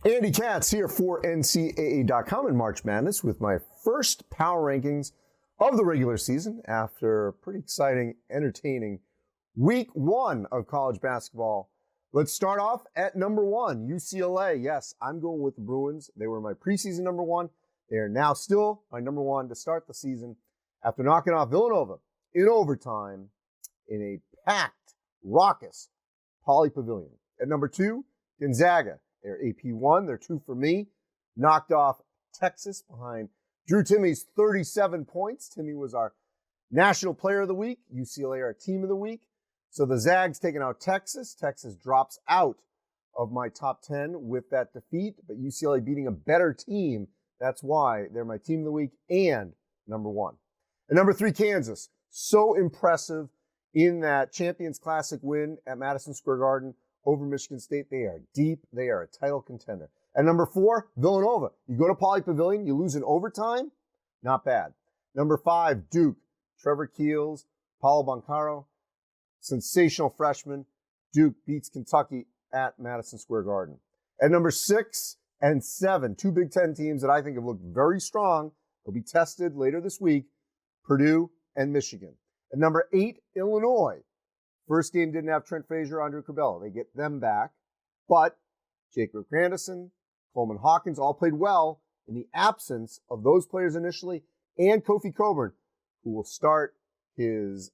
Andy Katz here for NCAA.com and March Madness with my first power rankings of the regular season after a pretty exciting, entertaining week one of college basketball. Let's start off at number one, UCLA. Yes, I'm going with the Bruins. They were my preseason number one. They are now still my number one to start the season after knocking off Villanova in overtime in a packed, raucous Pauley Pavilion. At number two, Gonzaga. They're AP1. They're two for me. Knocked off Texas behind Drew Timme's 37 points. Timme was our National Player of the Week. UCLA our Team of the Week. So the Zags taking out Texas. Texas drops out of my top 10 with that defeat, but UCLA beating a better team. That's why they're my Team of the Week and number one. And number three, Kansas. So impressive in that Champions Classic win at Madison Square Garden over Michigan State. They are deep. They are a title contender. And number four, Villanova. You go to Pauley Pavilion, you lose in overtime, not bad. Number five, Duke. Trevor Keels, Paolo Banchero, sensational freshman. Duke beats Kentucky at Madison Square Garden. At number 6 and 7, two Big Ten teams that I think have looked very strong. They'll be tested later this week, Purdue and Michigan. At number 8, Illinois. First game didn't have Trent Frazier, Andre Curbelo. They get them back. But Jacob Grandison, Coleman Hawkins all played well in the absence of those players initially, and Kofi Cockburn, who will start his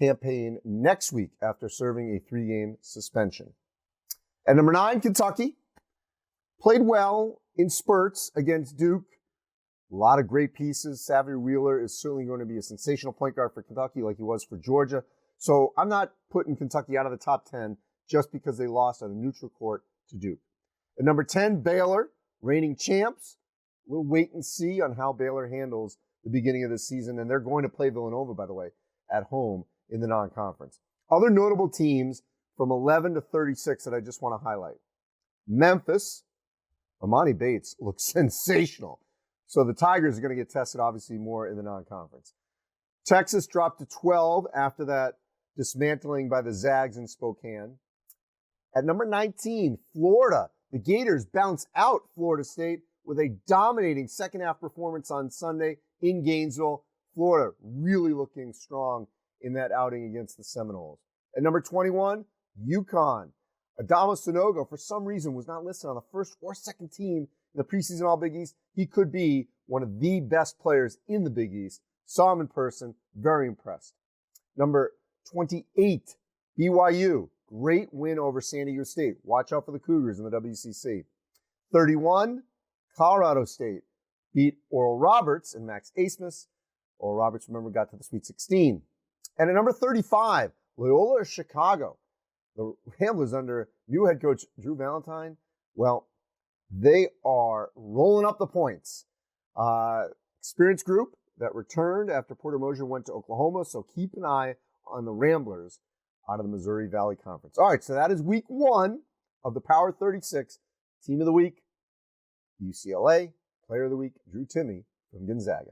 campaign next week after serving a 3-game suspension. At number 9, Kentucky. Played well in spurts against Duke. A lot of great pieces. Xavier Wheeler is certainly going to be a sensational point guard for Kentucky like he was for Georgia. So I'm not putting Kentucky out of the top 10 just because they lost on a neutral court to Duke. At number 10, Baylor, reigning champs. We'll wait and see on how Baylor handles the beginning of the season. And they're going to play Villanova, by the way, at home in the non-conference. Other notable teams from 11 to 36 that I just want to highlight. Memphis, Amani Bates looks sensational. So the Tigers are going to get tested, obviously, more in the non-conference. Texas dropped to 12 after that dismantling by the Zags in Spokane. At number 19, Florida. The Gators bounce out Florida State with a dominating second-half performance on Sunday in Gainesville. Florida really looking strong in that outing against the Seminoles. At number 21, UConn. Adama Sanogo, for some reason, was not listed on the first or second team in the preseason All-Big East. He could be one of the best players in the Big East. Saw him in person, very impressed. Number 28, BYU. Great win over San Diego State. Watch out for the Cougars in the WCC. 31, Colorado State. Beat Oral Roberts and Max Abmas. Oral Roberts, remember, got to the Sweet 16. And at number 35, Loyola Chicago. The Ramblers under new head coach Drew Valentine, well, they are rolling up the points. Experienced group that returned after Porter Moser went to Oklahoma, so keep an eye on the Ramblers out of the Missouri Valley Conference. All right, so that is week one of the Power 36. Team of the week, UCLA. Player of the week, Drew Timme from Gonzaga.